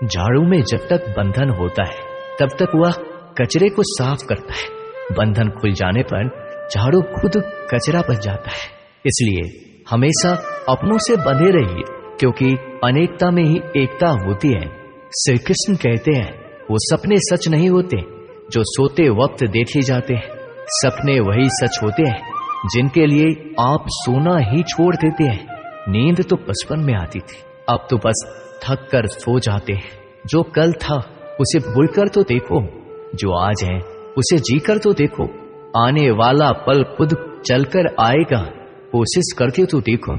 झाड़ू में जब तक बंधन होता है तब तक वह कचरे को साफ करता है। बंधन खुल जाने पर झाड़ू खुद कचरा बन जाता है। इसलिए हमेशा अपनों से बंधे रहिए, क्योंकि अनेकता में ही एकता होती है। श्री कृष्ण कहते हैं, वो सपने सच नहीं होते जो सोते वक्त देखे जाते हैं। सपने वही सच होते हैं जिनके लिए आप सोना ही छोड़ देते हैं। नींद तो बचपन में आती थी, अब तो बस थक कर सो जाते हैं। जो कल था उसे भूलकर तो देखो, जो आज है उसे जीकर तो देखो। आने वाला पल खुद चलकर आएगा, कोशिश करके तो देखो।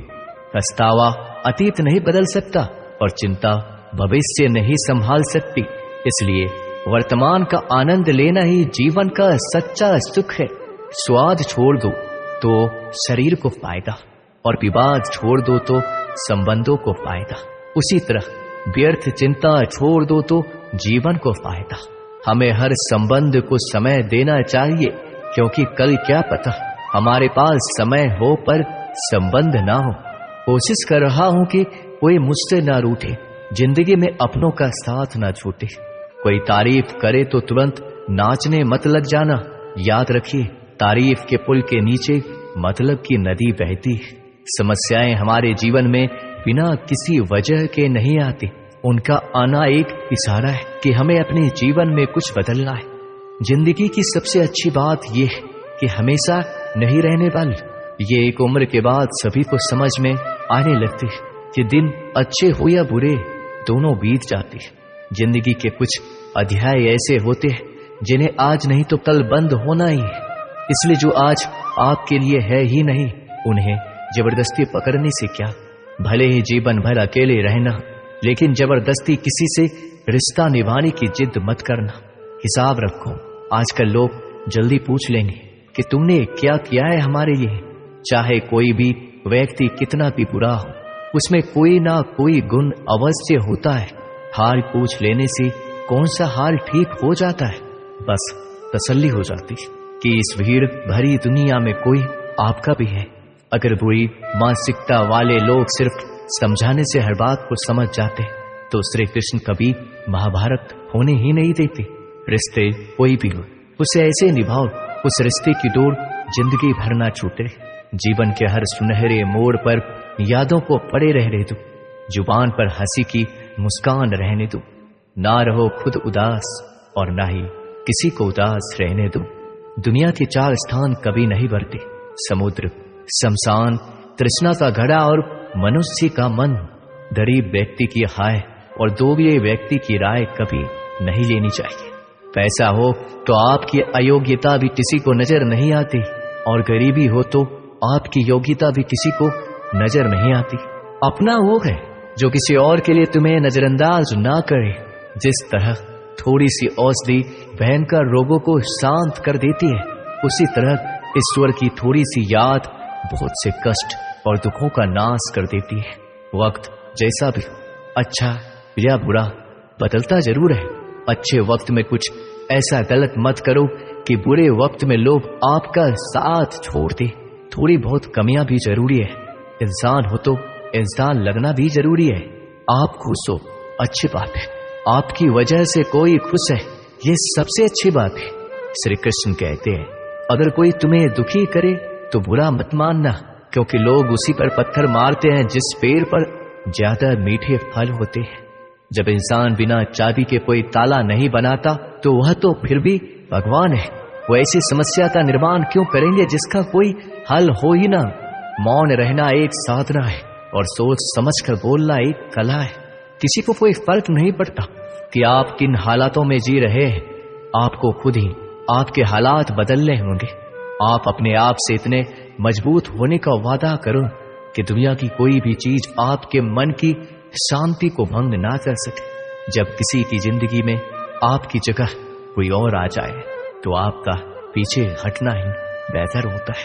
पछतावा अतीत नहीं बदल सकता और चिंता भविष्य नहीं संभाल सकती। इसलिए वर्तमान का आनंद लेना ही जीवन का सच्चा सुख है। स्वाद छोड़ दो तो शरीर को फायदा, और विवाद छोड़ दो तो संबंधों को फायदा। उसी तरह व्यर्थ चिंता छोड़ दो तो जीवन को फायदा। हमें हर संबंध को समय देना चाहिए, क्योंकि कल क्या पता हमारे पास समय हो पर संबंध ना हो। कोशिश कर रहा हूं कि कोई मुझसे ना रूठे, जिंदगी में अपनों का साथ ना छूटे। कोई तारीफ करे तो तुरंत नाचने मत लग जाना। याद रखिए, तारीफ के पुल के नीचे मतलब की नदी बहती है। समस्याएं हमारे जीवन में बिना किसी वजह के नहीं आती। उनका आना एक इशारा है कि हमें अपने जीवन में कुछ बदलना है। जिंदगी की सबसे अच्छी बात यह है कि हमेशा नहीं रहने वाली। ये एक उम्र के बाद सभी को समझ में आने लगती है कि दिन अच्छे हो या बुरे, दोनों बीत जाते हैं। जिंदगी के कुछ अध्याय ऐसे होते हैं जिन्हें आज नहीं तो कल बंद होना ही है। इसलिए जो आज आपके लिए है ही नहीं, उन्हें जबरदस्ती पकड़ने से क्या। भले ही जीवन भर अकेले रहना, लेकिन जबरदस्ती किसी से रिश्ता निभाने की जिद मत करना। हिसाब रखो, आजकल लोग जल्दी पूछ लेंगे कि तुमने क्या किया है हमारे लिए। चाहे कोई भी व्यक्ति कितना भी बुरा हो, उसमें कोई ना कोई गुण अवश्य होता है। हाल पूछ लेने से कौन सा हाल ठीक हो जाता है। बस तसल्ली हो जाती है कि इस भीड़ भरी दुनिया में कोई आपका भी है। अगर बुरी मानसिकता वाले लोग सिर्फ समझाने से हर बात को समझ जाते तो श्री कृष्ण कभी महाभारत होने ही नहीं देते। रिश्ते कोई भी हो, उसे ऐसे निभाओ उस रिश्ते की डोर जिंदगी भर ना छूटे। जीवन के हर सुनहरे मोड़ पर यादों को पड़े रहने दो। जुबान पर हंसी की मुस्कान रहने दो। ना रहो खुद उदास और ना ही किसी को उदास रहने दो। दुनिया के चार स्थान कभी नहीं भरते, समुद्र, शमशान, तृष्णा का घड़ा और मनुष्य का मन। गरीब व्यक्ति की हाय और दोगले व्यक्ति की राय कभी नहीं लेनी चाहिए। पैसा हो तो आपकी अयोग्यता भी किसी को नजर नहीं आती, और गरीबी हो तो आपकी योग्यता भी किसी को नजर नहीं आती। अपना वो है जो किसी और के लिए तुम्हें नजरअंदाज ना करे। जिस तरह थोड़ी सी औषधि भयंकर रोगों को शांत कर देती है, उसी तरह ईश्वर की थोड़ी सी याद बहुत से कष्ट और दुखों का नाश कर देती है। वक्त जैसा भी, अच्छा या बुरा, बदलता जरूर है। अच्छे वक्त में कुछ ऐसा गलत मत करो कि बुरे वक्त में लोग आपका साथ छोड़ दे। थोड़ी बहुत कमियां भी जरूरी है। इंसान हो तो इंसान लगना भी जरूरी है। आप खुश हो, अच्छी बात है। आपकी वजह से कोई खुश है, ये सबसे अच्छी बात है। श्री कृष्ण कहते हैं, अगर कोई तुम्हें दुखी करे तो बुरा मत मानना, क्योंकि लोग उसी पर पत्थर मारते हैं जिस पेड़ पर ज्यादा मीठे फल होते हैं। जब इंसान बिना चाबी के कोई ताला नहीं बनाता तो वह तो फिर भी भगवान है। वो ऐसी समस्या का निर्माण क्यों करेंगे जिसका कोई हल हो ही ना। मौन रहना एक साधना है और सोच समझ कर बोलना एक कला है। किसी को कोई फर्क नहीं पड़ता कि आप किन हालातों में जी रहे हैं। आपको खुद ही आपके हालात बदलने होंगे। आप अपने आप से इतने मजबूत होने का वादा करो कि दुनिया की कोई भी चीज आपके मन की शांति को भंग ना कर सके। जब किसी की जिंदगी में आपकी जगह कोई और आ जाए तो आपका पीछे हटना ही बेहतर होता है।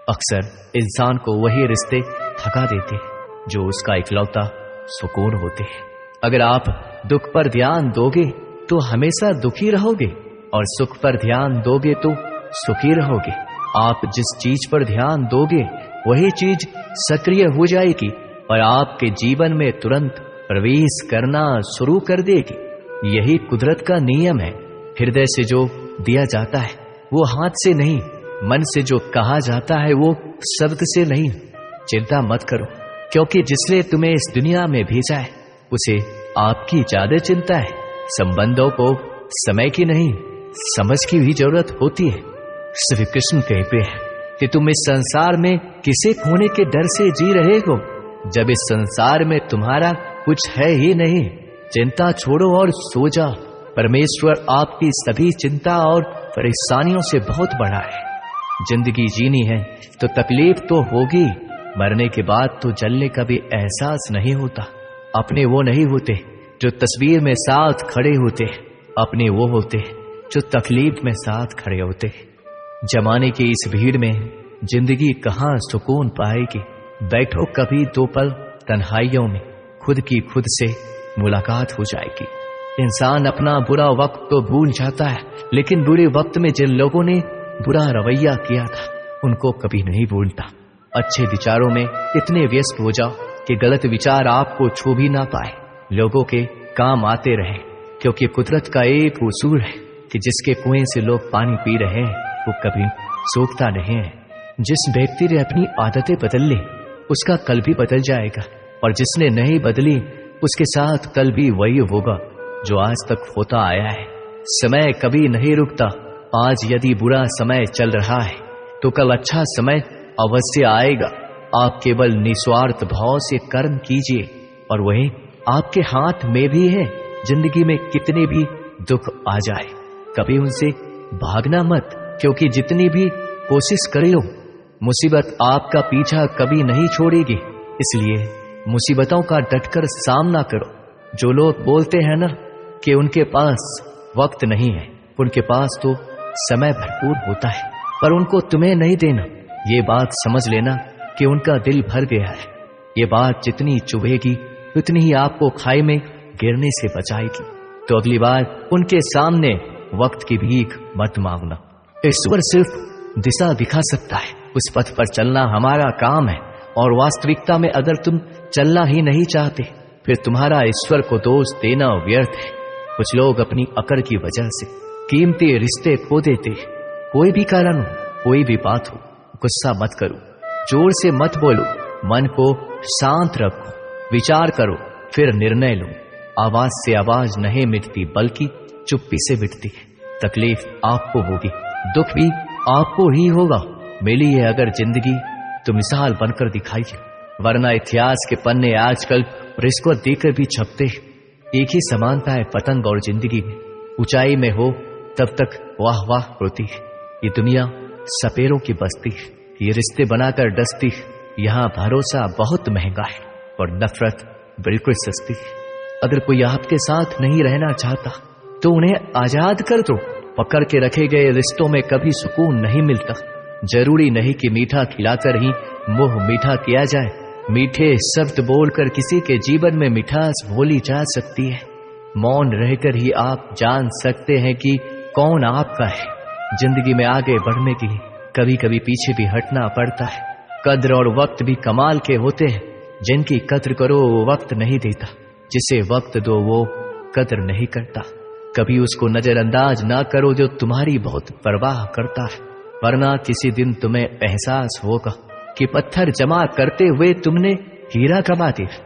अक्सर इंसान को वही रिश्ते थका देते हैं जो उसका इकलौता सुकून होते हैं। अगर आप दुख पर ध्यान दोगे तो हमेशा दुखी रहोगे, और सुख पर ध्यान दोगे तो सुखी रहोगे। आप जिस चीज पर ध्यान दोगे वही चीज सक्रिय हो जाएगी और आपके जीवन में तुरंत प्रवेश करना शुरू कर देगी। यही कुदरत का नियम है। हृदय से जो दिया जाता है वो हाथ से नहीं, मन से जो कहा जाता है वो शब्द से नहीं। चिंता मत करो, क्योंकि जिसने तुम्हें इस दुनिया में भेजा है उसे आपकी ज्यादा चिंता है। संबंधों को समय की नहीं, समझ की भी जरूरत होती है। श्री कृष्ण कहते हैं कि तुम इस संसार में किसे खोने के डर से जी रहे हो, जब इस संसार में तुम्हारा कुछ है ही नहीं। चिंता छोड़ो और सो जाओ। परमेश्वर आपकी सभी चिंता और परेशानियों से बहुत बड़ा है। जिंदगी जीनी है तो तकलीफ तो होगी, मरने के बाद तो जलने का भी एहसास नहीं होता। अपने वो नहीं होते जो तस्वीर में साथ खड़े होते, अपने वो होते जो तकलीफ में साथ खड़े होते। जमाने की इस भीड़ में जिंदगी कहाँ सुकून पाएगी। बैठो कभी दो पल तन्हाइयों में, खुद की खुद से मुलाकात हो जाएगी। इंसान अपना बुरा वक्त तो भूल जाता है, लेकिन बुरे वक्त में जिन लोगों ने बुरा रवैया किया था उनको कभी नहीं भूलता। अच्छे विचारों में इतने व्यस्त हो जाओ कि गलत विचार आपको छू भी ना पाए, लोगों के काम आते रहे। क्योंकि कुदरत का एक उसूल है कि जिसके कुएं से लोग पानी पी रहे हैं वो कभी सूखता नहीं है। जिस व्यक्ति ने अपनी आदतें बदल ली उसका कल भी बदल जाएगा, और जिसने नहीं बदली उसके साथ कल भी वही होगा जो आज तक होता आया है। समय कभी नहीं रुकता। आज यदि बुरा समय चल रहा है तो कल अच्छा समय अवश्य आएगा। आप केवल निस्वार्थ भाव से कर्म कीजिए और वही आपके हाथ में भी है। जिंदगी में कितने भी दुख आ जाए कभी उनसे भागना मत, क्योंकि जितनी भी कोशिश कर लो मुसीबत आपका पीछा कभी नहीं छोड़ेगी। इसलिए मुसीबतों का डटकर सामना करो। जो लोग बोलते हैं ना कि उनके पास वक्त नहीं है, उनके पास तो समय भरपूर होता है, पर उनको तुम्हें नहीं देना। ये बात समझ लेना कि उनका दिल भर गया है। ये बात जितनी चुभेगी उतनी ही आपको खाई में गिरने से बचाएगी। तो अगली बार उनके सामने वक्त की भीख मत मांगना। ईश्वर सिर्फ दिशा दिखा सकता है, उस पथ पर चलना हमारा काम है। और वास्तविकता में अगर तुम चलना ही नहीं चाहते फिर तुम्हारा ईश्वर को दोष देना व्यर्थ है। कुछ लोग अपनी अकड़ की वजह से कीमती रिश्ते खो देते। कोई भी कारण हो, कोई भी बात हो, गुस्सा मत करो, जोर से मत बोलो, मन को शांत रखो, विचार करो, फिर निर्णय लो। आवाज से आवाज नहीं मिटती बल्कि चुप्पी से मिटती है। तकलीफ आपको होगी, दुख भी आपको ही होगा। मिली है अगर जिंदगी तो मिसाल बनकर दिखाइए, वरना इतिहास के पन्ने आजकल रिश्वत देकर भी छपते। एक ही समानता है पतंग और जिंदगी में। ऊंचाई में हो तब तक वाह वाह होती है। ये दुनिया सपेरों की बस्ती है, ये रिश्ते बनाकर डसती है। यहाँ भरोसा बहुत महंगा है और नफरत बिल्कुल सस्ती है। अगर कोई आपके साथ नहीं रहना चाहता तो उन्हें आजाद कर दो। पकड़ के रखे गए रिश्तों में कभी सुकून नहीं मिलता। जरूरी नहीं कि मीठा खिलाकर ही मुंह मीठा किया जाए। मीठे शब्द बोलकर किसी के जीवन में मिठास घोली जा सकती है। मौन रहकर ही आप जान सकते हैं कि कौन आपका है। जिंदगी में आगे बढ़ने के लिए कभी कभी पीछे भी हटना पड़ता है। कद्र और वक्त भी कमाल के होते हैं। जिनकी कद्र करो वो वक्त नहीं देता, जिसे वक्त दो वो कद्र नहीं करता। कभी उसको नजरअंदाज ना करो जो तुम्हारी बहुत परवाह करता है, वरना किसी दिन तुम्हें एहसास होगा कि पत्थर जमा करते हुए तुमने हीरा कमा दिया।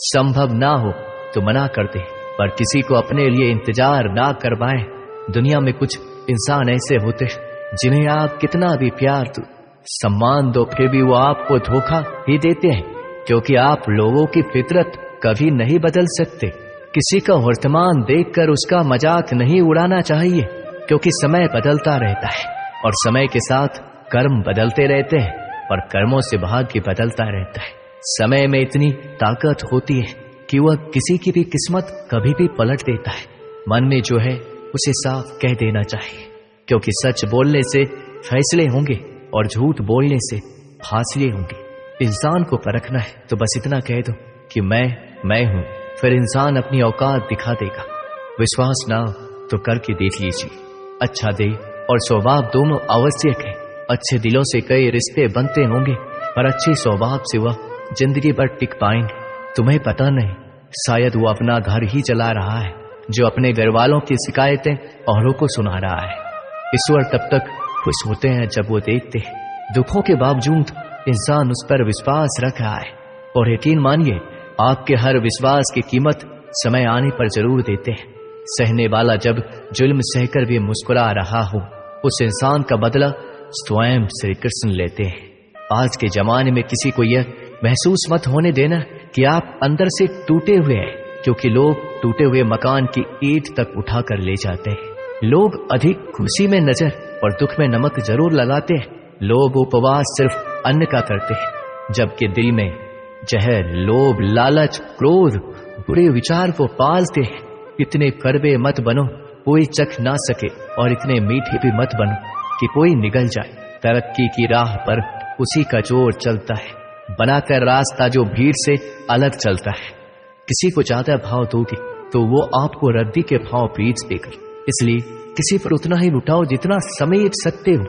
संभव ना हो तो मना कर दे, पर किसी को अपने लिए इंतजार ना करवाएं। दुनिया में कुछ इंसान ऐसे होते हैं जिन्हें आप कितना भी प्यार दो, सम्मान दो, फिर भी वो आपको धोखा ही देते हैं, क्योंकि आप लोगों की फितरत कभी नहीं बदल सकते। किसी का वर्तमान देखकर उसका मजाक नहीं उड़ाना चाहिए, क्योंकि समय बदलता रहता है और समय के साथ कर्म बदलते रहते हैं और कर्मों से भाग्य बदलता रहता है। समय में इतनी ताकत होती है कि वह किसी की भी किस्मत कभी भी पलट देता है। मन में जो है उसे साफ कह देना चाहिए, क्योंकि सच बोलने से फैसले होंगे और झूठ बोलने से फासले होंगे। इंसान को परखना है तो बस इतना कह दो कि मैं हूं, फिर इंसान अपनी औकात दिखा देगा। विश्वास ना तो करके देख लीजिए। अच्छा दिल और स्वभाव दोनों आवश्यक है। अच्छे दिलों से कई रिश्ते बनते होंगे, पर अच्छे स्वभाव से वह जिंदगी भर टिक पाएंगे। तुम्हें पता नहीं शायद वो अपना घर ही चला रहा है, जो अपने घर वालों की शिकायतें औरों को सुना रहा है। ईश्वर तब तक खुश होते हैं जब वो देखते हैं दुखों के बावजूद इंसान उस पर विश्वास रख रहा है। और यकीन मानिए, आपके हर विश्वास की कीमत समय आने पर जरूर देते हैं। सहने वाला जब जुल्म सहकर भी मुस्कुरा रहा हो, उस इंसान का बदला स्वयं श्री कृष्ण लेते हैं। आज के जमाने में किसी को यह महसूस मत होने देना कि आप अंदर से टूटे हुए हैं, क्योंकि लोग टूटे हुए मकान की ईंट तक उठा कर ले जाते हैं। लोग अधिक खुशी में नजर और दुख में नमक जरूर लगाते हैं। लोग उपवास सिर्फ अन्न का करते हैं, जबकि दिल में जहर, लोभ, लालच, क्रोध, बुरे विचार को पालते हैं। इतने कड़वे मत बनो कोई चख ना सके, और इतने मीठे भी मत बनो कि कोई निगल जाए। तरक्की की राह पर उसी का जोर चलता है, बनाकर रास्ता जो भीड़ से अलग चलता है। किसी को ज्यादा भाव दोगे तो वो आपको रद्दी के भाव बेच देगा। इसलिए किसी पर उतना ही लुटाओ जितना समेट सकते हो।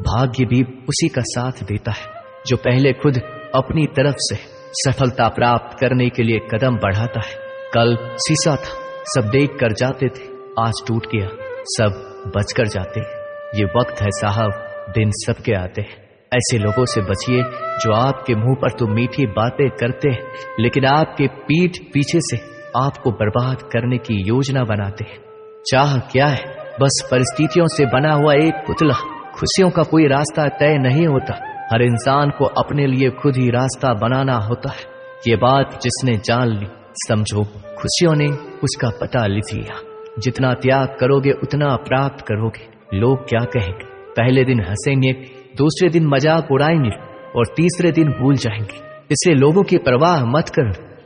भाग्य भी उसी का साथ देता है जो पहले खुद अपनी तरफ से सफलता प्राप्त करने के लिए कदम बढ़ाता है। कल शीशा था, सब देख कर जाते थे, आज टूट गया, सब बच कर जाते हैं। ये वक्त है साहब, दिन सबके आते हैं। ऐसे लोगों से बचिए जो आपके मुंह पर तो मीठी बातें करते हैं, लेकिन आपके पीठ पीछे से आपको बर्बाद करने की योजना बनाते हैं। चाह क्या है? बस परिस्थितियों से बना हुआ एक पुतला। खुशियों का कोई रास्ता तय नहीं होता, हर इंसान को अपने लिए खुद ही रास्ता बनाना होता है। ये बात जिसने जान ली, समझो खुशियों ने उसका पता लिख लिया। जितना त्याग करोगे उतना प्राप्त करोगे। लोग क्या कहेंगे? पहले दिन हंसेंगे, दूसरे दिन मजाक उड़ाएंगे और तीसरे दिन भूल जाएंगे। इसलिए लोगों की परवाह मत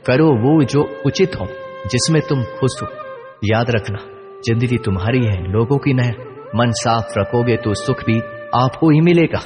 करो वो जो उचित हो, जिसमें तुम खुश हो। याद रखना, जिंदगी तुम्हारी है, लोगों की नहीं। मन साफ रखोगे तो सुख भी आपको ही मिलेगा।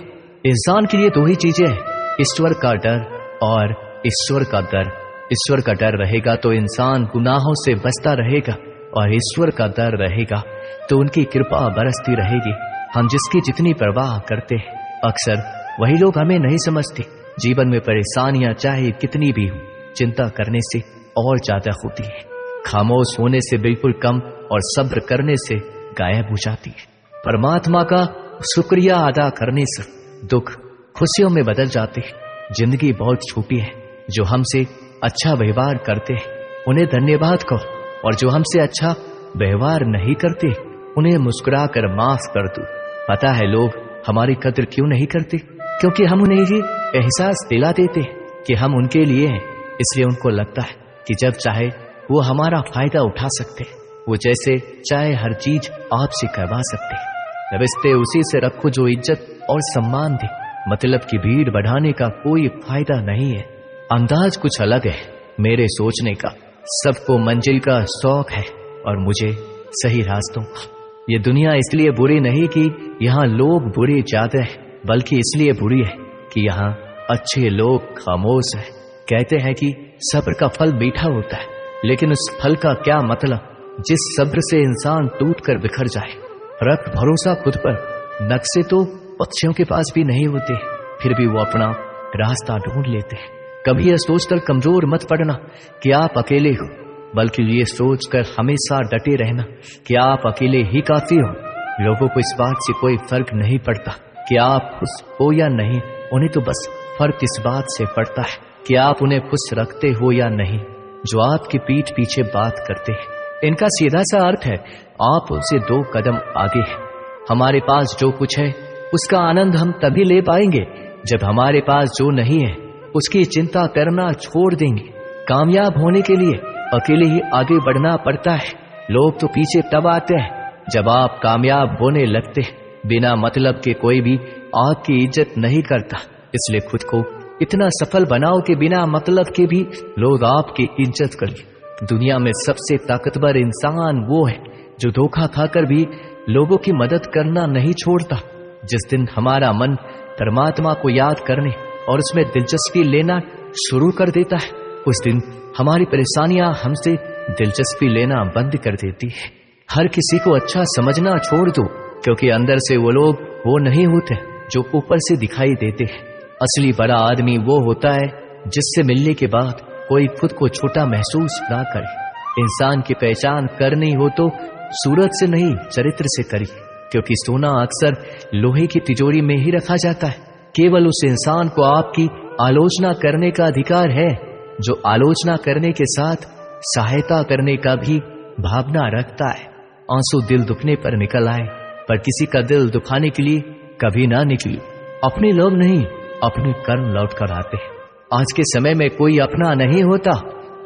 इंसान के लिए दो ही चीजें हैं, ईश्वर का डर और ईश्वर का डर। ईश्वर का डर रहेगा तो इंसान गुनाहों से बचता रहेगा, और ईश्वर का डर रहेगा तो उनकी कृपा बरसती रहेगी। हम जिसकी जितनी परवाह करते हैं, अक्सर वही लोग हमें नहीं समझते। जीवन में परेशानियां चाहे कितनी भी हो, चिंता करने से और ज्यादा होती है। खामोश होने से बिल्कुल कम और सब्र करने से गायब हो जाती है। परमात्मा का शुक्रिया अदा करने से दुख खुशियों में बदल जाते हैं। जिंदगी बहुत छोटी है। जो हमसे अच्छा व्यवहार करते हैं उन्हें धन्यवाद कहो, और जो हमसे अच्छा व्यवहार नहीं करते उन्हें मुस्कुरा कर माफ कर दो। पता है लोग हमारी कदर क्यों नहीं करते? क्योंकि हम उन्हें ये एहसास दिला देते हैं कि हम उनके लिए हैं। इसलिए उनको लगता है कि जब चाहे वो हमारा फायदा उठा सकते हैं, वो जैसे चाहे हर चीज आपसे करवा सकते हैं। रिश्ते उसी से रखो जो इज्जत और सम्मान दे। मतलब की भीड़ बढ़ाने का कोई फायदा नहीं है। अंदाज कुछ अलग है मेरे सोचने का। सबको मंजिल का शौक है और मुझे सही रास्तों का। ये दुनिया इसलिए बुरी नहीं कि यहाँ लोग बुरे ज्यादा है, बल्कि इसलिए बुरी है कि यहाँ अच्छे लोग खामोश है। कहते हैं कि सब्र का फल मीठा होता है, लेकिन उस फल का क्या मतलब जिस सब्र से इंसान टूट कर बिखर जाए। रख भरोसा खुद पर। नक्शे तो पक्षियों के पास भी नहीं होते, फिर भी वो अपना रास्ता ढूंढ लेते हैं। कभी यह सोचकर कमजोर मत पड़ना कि आप अकेले हो, बल्कि ये सोचकर हमेशा डटे रहना कि आप अकेले ही काफी हो। लोगों को इस बात से कोई फर्क नहीं पड़ता कि आप खुश हो या नहीं। उन्हें तो बस फर्क इस बात से पड़ता है कि आप उन्हें खुश रखते हो या नहीं, जो आपकी पीठ पीछे बात करते हैं। इनका सीधा सा अर्थ है, आप उनसे 2 कदम आगे हैं। हमारे पास जो कुछ है उसका आनंद हम तभी ले पाएंगे जब हमारे पास जो नहीं है उसकी चिंता करना छोड़ देंगे। कामयाब होने के लिए अकेले ही आगे बढ़ना पड़ता है। लोग तो पीछे तब आते हैं जब आप कामयाब होने लगते हैं। बिना मतलब के कोई भी आपकी इज्जत नहीं करता। इसलिए खुद को इतना सफल बनाओ कि बिना मतलब के भी लोग आपकी इज्जत करें। दुनिया में सबसे ताकतवर इंसान वो है जो धोखा खाकर भी लोगों की मदद करना नहीं छोड़ता। जिस दिन हमारा मन परमात्मा को याद करने और उसमें दिलचस्पी लेना शुरू कर देता है, उस दिन हमारी परेशानियां हमसे दिलचस्पी लेना बंद कर देती है। हर किसी को अच्छा समझना छोड़ दो, क्योंकि अंदर से वो लोग वो नहीं होते जो ऊपर से दिखाई देते हैं। असली बड़ा आदमी वो होता है जिससे मिलने के बाद कोई खुद को छोटा महसूस ना करे। इंसान की पहचान करनी हो तो सूरत से नहीं, चरित्र से करिए, क्योंकि सोना अक्सर लोहे की तिजोरी में ही रखा जाता है। केवल उस इंसान को आपकी आलोचना करने का अधिकार है जो आलोचना करने के साथ सहायता करने का भी भावना रखता है। आंसू दिल दुखने पर निकल आए, पर किसी का दिल दुखाने के लिए कभी ना निकले। अपने लोग नहीं, अपने कर्म लौट कर आते हैं। आज के समय में कोई अपना नहीं होता।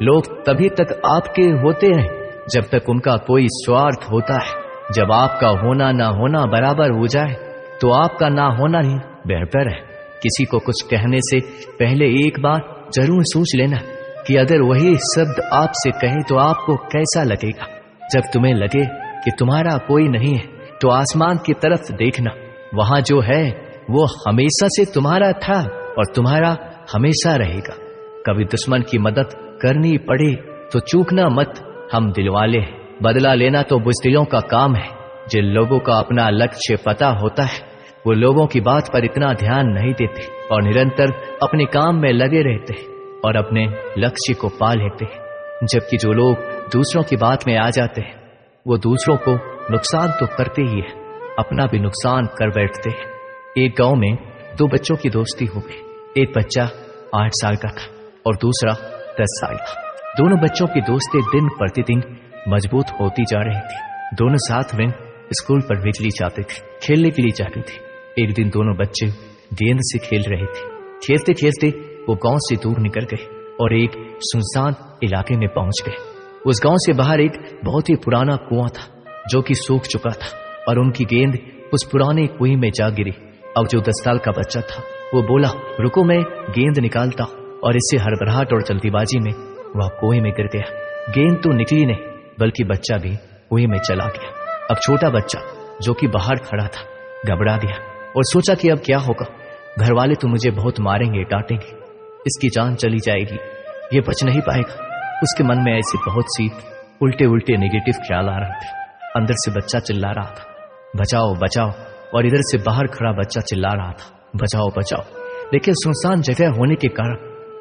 लोग तभी तक आपके होते हैं जब तक उनका कोई स्वार्थ होता है। जब आपका होना ना होना बराबर हो जाए तो आपका ना होना ही बेहतर है। किसी को कुछ कहने से पहले एक बार जरूर सोच लेना कि अगर वही शब्द आपसे कहे तो आपको कैसा लगेगा। जब तुम्हें लगे कि तुम्हारा कोई नहीं है तो आसमान की तरफ देखना, वहां जो है वो हमेशा से तुम्हारा था और तुम्हारा हमेशा रहेगा। कभी दुश्मन की मदद करनी पड़े तो चूकना मत, हम दिलवाले हैं। बदला लेना तो बुज़दिलों का काम है। जिन लोगों का अपना लक्ष्य पता होता है वो लोगों की बात पर इतना ध्यान नहीं देते और निरंतर अपने काम में लगे रहते हैं और अपने लक्ष्य को पा लेते हैं। जबकि जो लोग दूसरों की बात में आ जाते हैं वो दूसरों को नुकसान तो करते ही है, अपना भी नुकसान कर बैठते हैं। एक गांव में दो बच्चों की दोस्ती हो गई। एक बच्चा 8 साल का था और दूसरा 10 साल का। दोनों बच्चों की दोस्ती दिन प्रतिदिन मजबूत होती जा रही थी। दोनों साथ में स्कूल पर बिजली जाते थे, खेलने के लिए जाते थे। एक दिन दोनों बच्चे गेंद से खेल रहे थे। खेलते खेलते वो गांव से दूर निकल गए और एक सुनसान इलाके में पहुंच गए। उस गांव से बाहर एक बहुत ही पुराना कुआं था जो कि सूख चुका था और उनकी गेंद उस पुराने कुएं में जा गिरी। अब जो 10 साल का बच्चा था वो बोला, रुको मैं गेंद निकालता हूं, और इससे हड़बड़ाहट और जल्दीबाजी में वह कुएं में गिर गया। गेंद तो निकली नहीं बल्कि बच्चा भी कुएं में चला गया। अब छोटा बच्चा जो कि बाहर खड़ा था घबरा गया और सोचा कि अब क्या होगा। घर वाले तो मुझे बहुत मारेंगे, डांटेंगे, इसकी जान चली जाएगी, ये बच नहीं पाएगा। उसके मन में ऐसे बहुत सी उल्टे उल्टे नेगेटिव ख्याल आ रहे थे। अंदर से बच्चा चिल्ला रहा था, बचाओ बचाओ, और इधर से बाहर खड़ा बच्चा चिल्ला रहा था, बचाओ बचाओ। लेकिन सुनसान जगह होने के कारण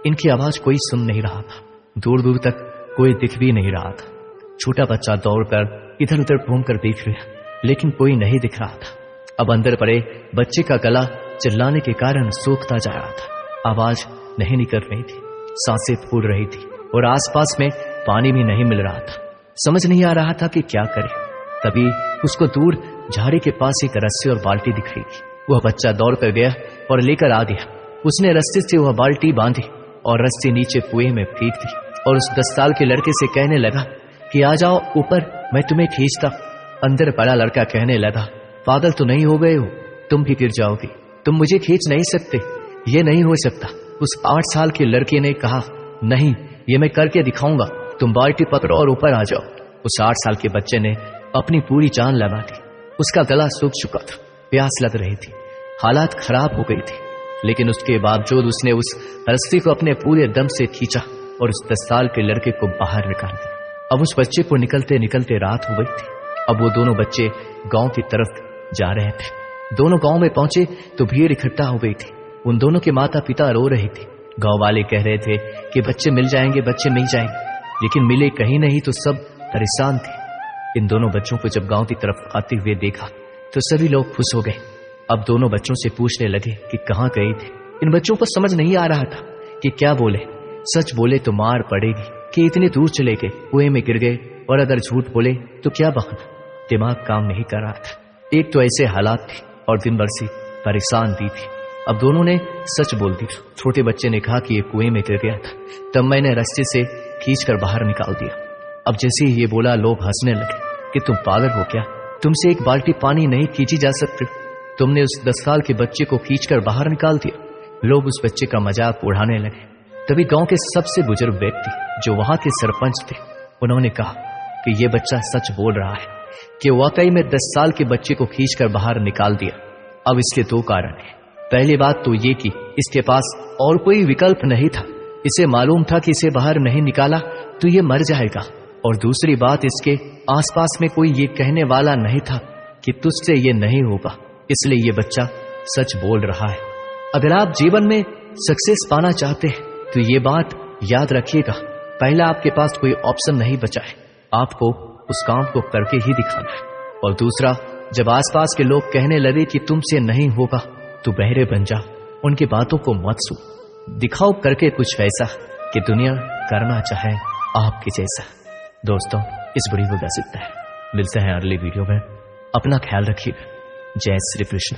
इनकी आवाज कोई सुन नहीं रहा था। दूर दूर तक कोई दिख भी नहीं रहा था। छोटा बच्चा दौड़कर इधर उधर घूमकर देख रहा, लेकिन कोई नहीं दिख रहा था। अब अंदर पड़े बच्चे का गला चिल्लाने के कारण सूखता जा रहा था। आवाज नहीं निकल रही थी, सांसें फूल रही थी और आसपास में पानी भी नहीं मिल रहा था। समझ नहीं आ रहा था कि क्या करे। तभी उसको दूर झाड़ी के पास एक रस्सी और बाल्टी दिख रही थी। वह बच्चा दौड़ कर गया और लेकर आ गया। उसने रस्सी से वह बाल्टी बांधी और रस्सी नीचे कुएं में फेंक दी और उस 10 साल के लड़के से कहने लगा कि आ जाओ ऊपर, मैं तुम्हें खींचता। अंदर बड़ा लड़का कहने लगा, पागल तो नहीं हो गए हो, तुम भी गिर जाओगे, तुम मुझे खींच नहीं सकते, ये नहीं हो सकता। उस 8 साल के लड़के ने कहा, नहीं, ये मैं करके दिखाऊंगा, तुम बाल्टी पकड़ो और ऊपर आ जाओ। उस 8 साल के बच्चे ने अपनी पूरी जान लगा दी। उसका गला सूख चुका था, प्यास लग रही थी, हालात खराब हो गई थी, लेकिन उसके बावजूद उसने उस रस्सी को अपने पूरे दम से खींचा और उस 10 साल के लड़के को बाहर निकाल दिया। अब उस बच्चे को निकलते निकलते रात हो गई थी। अब वो दोनों बच्चे गांव की तरफ जा रहे थे। दोनों गांव में पहुंचे तो भीड़ इकट्ठा हो गई थी। उन दोनों के माता पिता रो रहे थे। गांव वाले कह रहे थे कि बच्चे मिल जाएंगे, बच्चे मिल जाएंगे, लेकिन मिले कहीं नहीं तो सब परेशान थे। इन दोनों बच्चों को जब गांव की तरफ आते हुए देखा तो सभी लोग खुश हो गए। अब दोनों बच्चों से पूछने लगे कि कहाँ गए थे। इन बच्चों को समझ नहीं आ रहा था कि क्या बोले। सच बोले तो मार पड़ेगी कि इतने दूर चले गए, कुएं में गिर गए, और अगर झूठ बोले तो क्या बहाना। दिमाग काम नहीं कर रहा था। एक तो ऐसे हालात थे और दिन भर से परेशान भी थी। अब दोनों ने सच बोल दी। छोटे बच्चे ने कहा कि ये कुएं में गिर गया था, तब मैंने रस्ते से खींचकर बाहर निकाल दिया। अब जैसे ही ये बोला लोग हंसने लगे कि तुम पागल हो क्या, तुमसे एक बाल्टी पानी नहीं खींची जा सकती, तुमने उस 10 साल के बच्चे को खींचकर बाहर निकाल दिया। लोग उस बच्चे का मजाक उड़ाने लगे। तभी गांव के सबसे बुजुर्ग व्यक्ति जो वहां के सरपंच थे, उन्होंने कहा कि ये बच्चा सच बोल रहा है कि वाकई में 10 साल के बच्चे को खींचकर बाहर निकाल दिया। अब इसके 2 कारण हैं। पहली बात तो ये कि इसके पास और कोई विकल्प नहीं था। इसे मालूम था कि इसे बाहर नहीं निकाला तो ये मर जाएगा। और दूसरी बात, इसके आसपास में कोई ये कहने वाला नहीं था कि तुझसे ये नहीं होगा, इसलिए ये बच्चा सच बोल रहा है। अगर आप जीवन में सक्सेस पाना चाहते हैं तो ये बात याद रखिएगा, पहला आपके पास कोई ऑप्शन नहीं बचा है, आपको उस काम को करके ही दिखाना है। और दूसरा, जब आसपास के लोग कहने लगे कि तुमसे नहीं होगा, तो बहरे बन जा, उनकी बातों को मत सुन, दिखाओ करके कुछ वैसा कि दुनिया करना चाहे आपके जैसा। दोस्तों, इस वीडियो को बस इतना है, मिलते हैं अगली वीडियो में, अपना ख्याल रखिएगा। जय श्री कृष्ण।